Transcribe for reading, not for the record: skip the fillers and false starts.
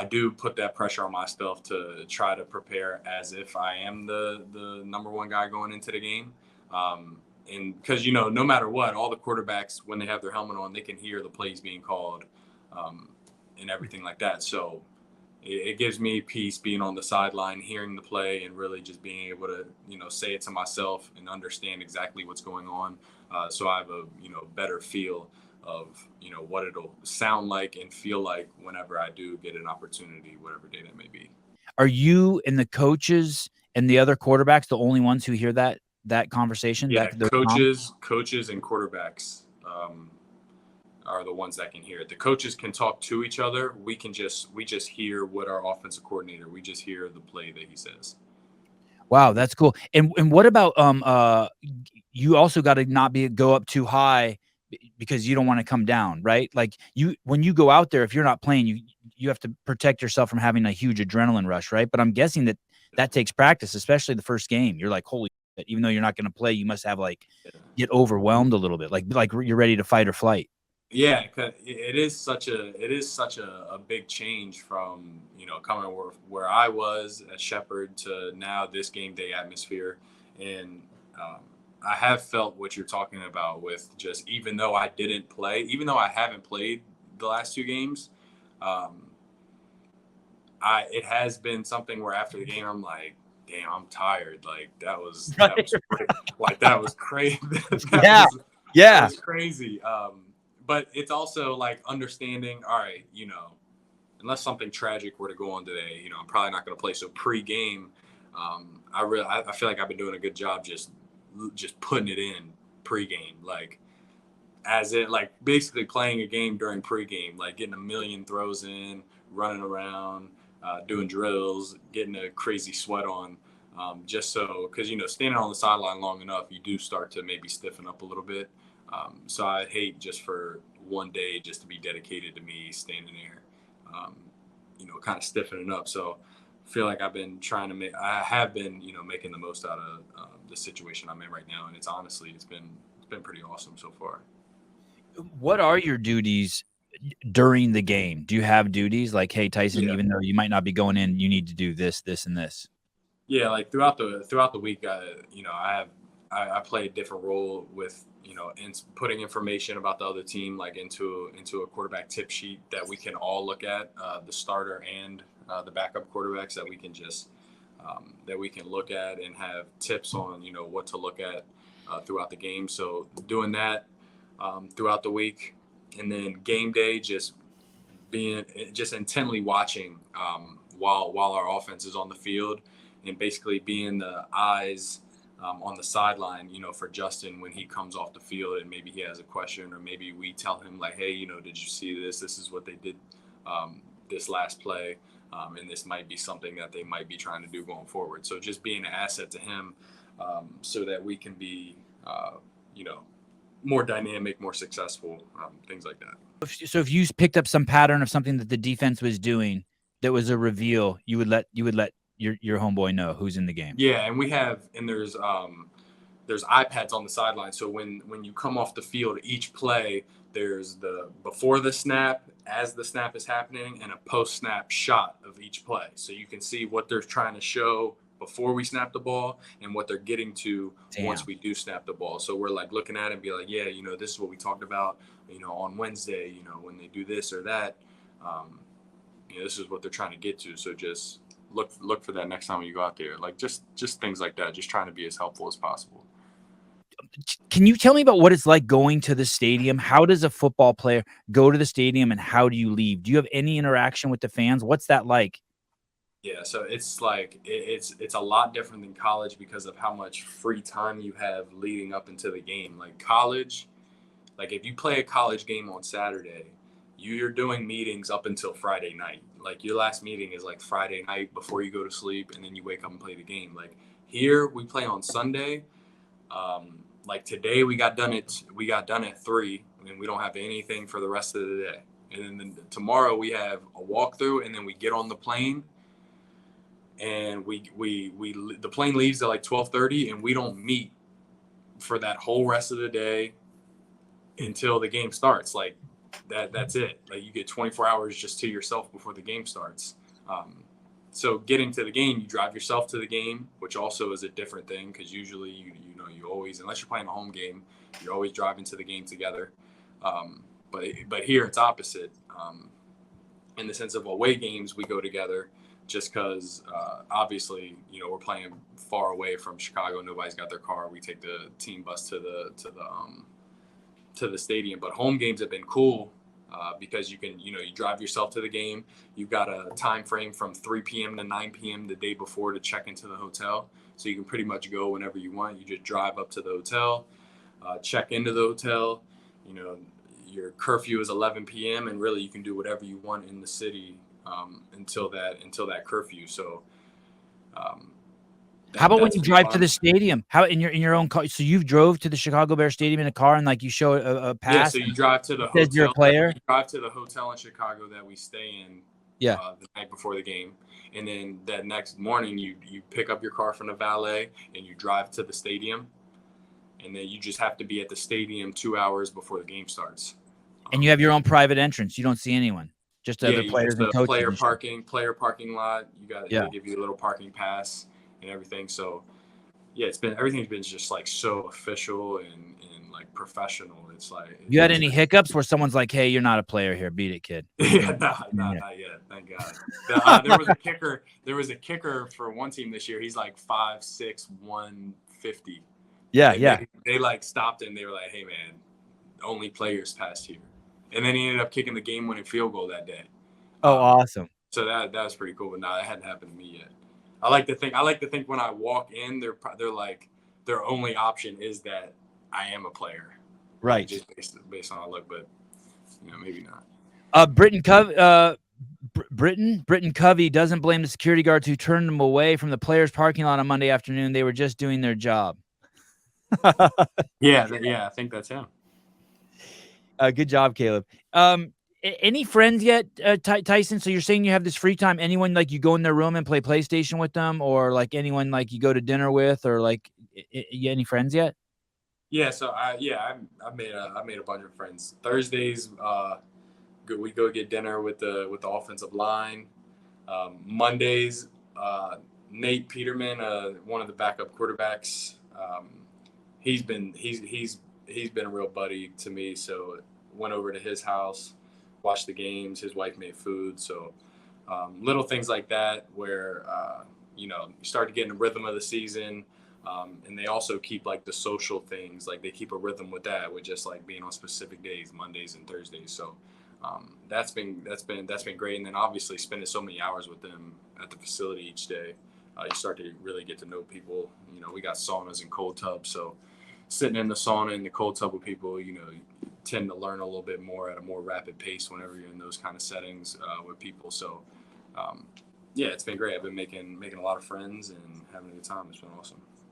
I do put that pressure on myself to try to prepare as if I am the number one guy going into the game. And because, no matter what, all the quarterbacks, when they have their helmet on, they can hear the plays being called, and everything like that. So it gives me peace being on the sideline, hearing the play, and really just being able to, say it to myself and understand exactly what's going on. So I have a, better feel of, what it'll sound like and feel like whenever I do get an opportunity, whatever day that may be. Are you and the coaches and the other quarterbacks the only ones who hear that conversation? Yeah, coaches and quarterbacks are the ones that can hear it. The coaches can talk to each other. We just hear what our offensive coordinator. We just hear the play that he says. Wow, that's cool. And what about you also got to not go up too high because you don't want to come down, right? Like when you go out there, if you're not playing, you have to protect yourself from having a huge adrenaline rush, right? But I'm guessing that takes practice, especially the first game. You're like, holy shit, even though you're not going to play, you must have get overwhelmed a little bit, like you're ready to fight or flight. Yeah, it is such a big change from coming where I was at Shepherd to now this game day atmosphere, and I have felt what you're talking about with just even though I haven't played the last two games, it has been something where after the game I'm like, damn, I'm tired. Like that was like that was crazy. That was crazy. But it's also like understanding, all right, unless something tragic were to go on today, I'm probably not going to play. So pre-game, I feel like I've been doing a good job just putting it in pre-game, like basically playing a game during pre-game, like getting a million throws in, running around, doing drills, getting a crazy sweat on, just so because standing on the sideline long enough, you do start to maybe stiffen up a little bit. So I hate just for one day just to be dedicated to me standing there, kind of stiffening up. So I feel like I've been making the most out of the situation I'm in right now. And it's been pretty awesome so far. What are your duties during the game? Do you have duties like, hey, Tyson, even though you might not be going in, you need to do this, this, and this? Yeah. Like throughout the week, I play a different role with, in putting information about the other team, like into a quarterback tip sheet that we can all look at, the starter and the backup quarterbacks that we can look at and have tips on, what to look at throughout the game. So doing that throughout the week, and then game day, just intently watching while our offense is on the field, and basically being the eyes on the sideline, for Justin when he comes off the field and maybe he has a question, or maybe we tell him like, hey, did you see this? This is what they did this last play, and this might be something that they might be trying to do going forward. So just being an asset to him, so that we can be, more dynamic, more successful, things like that. So if you picked up some pattern of something that the defense was doing that was a reveal, you would let your homeboy know who's in the game. Yeah, and there's iPads on the sideline. So when you come off the field, each play, there's the before the snap, as the snap is happening, and a post-snap shot of each play. So you can see what they're trying to show before we snap the ball and what they're getting to once we do snap the ball. So we're like looking at it and be like, yeah, this is what we talked about, on Wednesday, when they do this or that, this is what they're trying to get to. So just look for that next time you go out there. Like just things like that, just trying to be as helpful as possible. Can you tell me about what it's like going to the stadium? How does a football player go to the stadium and how do you leave? Do you have any interaction with the fans? What's that like? Yeah, so it's like it's a lot different than college because of how much free time you have leading up into the game. Like college, like if you play a college game on Saturday, you're doing meetings up until Friday night. Like your last meeting is like Friday night before you go to sleep, and then you wake up and play the game. Like here we play on Sunday. Like today we got done at 3:00, and we don't have anything for the rest of the day. And then tomorrow we have a walkthrough, and then we get on the plane. And the plane leaves at like 12:30, and we don't meet for that whole rest of the day until the game starts. Like that's it. Like you get 24 hours just to yourself before the game starts. So getting to the game, you drive yourself to the game, which also is a different thing because usually you always, unless you're playing a home game, you're always driving to the game together. But here it's opposite. In the sense of away games, we go together just because obviously we're playing far away from Chicago. Nobody's got their car. We take the team bus to the stadium. But home games have been cool because you can you drive yourself to the game. You've got a time frame from 3 p.m. to 9 p.m. the day before to check into the hotel, so you can pretty much go whenever you want. You just drive up to the hotel, check into the hotel. Your curfew is 11 p.m. and really you can do whatever you want in the city until that curfew. So how about when you drive fun. to the stadium? How in your own car? So you've drove to the Chicago Bear Stadium in a car and like you show a pass? Yeah, so you drive to the says you're a hotel. player? You drive to the hotel in Chicago that we stay in Yeah. The night before the game. And then that next morning you pick up your car from the valet and you drive to the stadium. And then you just have to be at the stadium 2 hours before the game starts. And you have your own private entrance. You don't see anyone, just other players and coaches. Player parking lot. They give you a little parking pass and everything. So yeah, everything's been just like so official and like professional. It's like you had any hiccups where someone's like, "Hey, you're not a player here. Beat it, kid." Yeah, not yet. Thank God. There was a kicker. There was a kicker for one team this year. He's like 5'6", 150. Yeah. They like stopped him. They were like, "Hey man, only players passed here." And then he ended up kicking the game-winning field goal that day. Oh, awesome! So that was pretty cool. But no, that hadn't happened to me yet. I like to think when I walk in, they're like their only option is that I am a player, right? Just based on how I look, but maybe not. Britton Covey doesn't blame the security guards who turned him away from the players' parking lot on Monday afternoon. They were just doing their job. Yeah, I think that's him. Good job, Caleb. Any friends yet, Tyson? So you're saying you have this free time. Anyone like you go in their room and play PlayStation with them, or like anyone like you go to dinner with, or like any friends yet? Yeah, so I made a bunch of friends. Thursdays, we go get dinner with the offensive line. Mondays, Nate Peterman, one of the backup quarterbacks, he's been a real buddy to me. So went over to his house, watched the games. His wife made food. So little things like that where you start to get in the rhythm of the season. And they also keep like the social things, like they keep a rhythm with that, with just like being on specific days, Mondays and Thursdays. So that's been great. And then obviously spending so many hours with them at the facility each day, you start to really get to know people. We got saunas and cold tubs, so sitting in the sauna and the cold tub with people, you tend to learn a little bit more at a more rapid pace whenever you're in those kind of settings with people. So yeah, it's been great. I've been making a lot of friends and having a good time. It's been awesome.